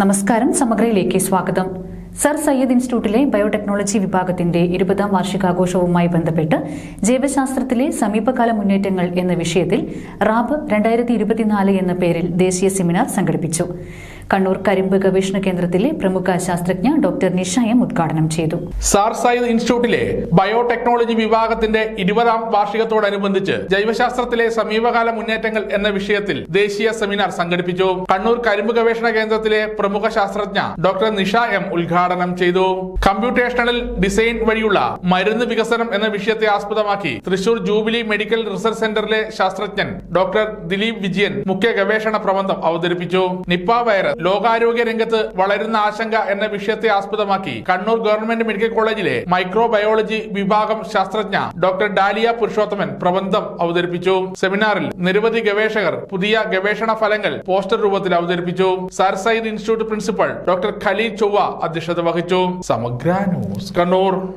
നമസ്കാരം, സമഗ്രയിലേക്ക് സ്വാഗതം. സർ സയ്യദ് ഇൻസ്റ്റിറ്റ്യൂട്ടിലെ ബയോടെക്നോളജി വിഭാഗത്തിന്റെ 20ാം വാർഷികാഘോഷവുമായി ബന്ധപ്പെട്ട് ജൈവശാസ്ത്രത്തിലെ സമീപകാല മുന്നേറ്റങ്ങൾ എന്ന വിഷയത്തിൽ റാബ് 2024 എന്ന പേരിൽ ദേശീയ സെമിനാർ സംഘടിപ്പിച്ചു. കണ്ണൂർ കരിമ്പ് ഗവേഷണ കേന്ദ്രത്തിലെ പ്രമുഖ ശാസ്ത്രജ്ഞ ഡോക്ടർ നിഷ എം ഉദ്ഘാടനം ചെയ്തു. സർ സയ്യദ് ഇൻസ്റ്റിറ്റ്യൂട്ടിലെ ബയോടെക്നോളജി വിഭാഗത്തിന്റെ 20ാം വാർഷികത്തോടനുബന്ധിച്ച് ജൈവശാസ്ത്രത്തിലെ സമീപകാല മുന്നേറ്റങ്ങൾ എന്ന വിഷയത്തിൽ ദേശീയ സെമിനാർ സംഘടിപ്പിച്ചു. കണ്ണൂർ കരിമ്പ് ഗവേഷണ കേന്ദ്രത്തിലെ പ്രമുഖ ശാസ്ത്രജ്ഞ ഡോക്ടർ നിഷ എം ഉദ്ഘാടനം ചെയ്തു. കമ്പ്യൂട്ടേഷണൽ ഡിസൈൻ വഴിയുള്ള മരുന്ന് വികസനം എന്ന വിഷയത്തെ ആസ്പദമാക്കി തൃശൂർ ജൂബിലി മെഡിക്കൽ റിസർച്ച് സെന്ററിലെ ശാസ്ത്രജ്ഞൻ ഡോക്ടർ ദിലീപ് വിജയൻ മുഖ്യ ഗവേഷണ പ്രബന്ധം അവതരിപ്പിച്ചു. നിപ്പ വൈറസ് ലോകാരോഗ്യ രംഗത്ത് വളരുന്ന ആശങ്ക എന്ന വിഷയത്തെ ആസ്പദമാക്കി കണ്ണൂർ ഗവൺമെന്റ് മെഡിക്കൽ കോളേജിലെ മൈക്രോബയോളജി വിഭാഗം ശാസ്ത്രജ്ഞ ഡോക്ടർ ഡാലിയ പുരുഷോത്തമൻ പ്രബന്ധം അവതരിപ്പിച്ചു. സെമിനാറിൽ നിരവധി ഗവേഷകർ പുതിയ ഗവേഷണ ഫലങ്ങൾ പോസ്റ്റർ രൂപത്തിൽ അവതരിപ്പിച്ചു. Sir Syed institute principal doctor Khaleel Chovva അധ്യക്ഷത വഹിച്ചു. സമഗ്ര ന്യൂസ്, കണ്ണൂർ.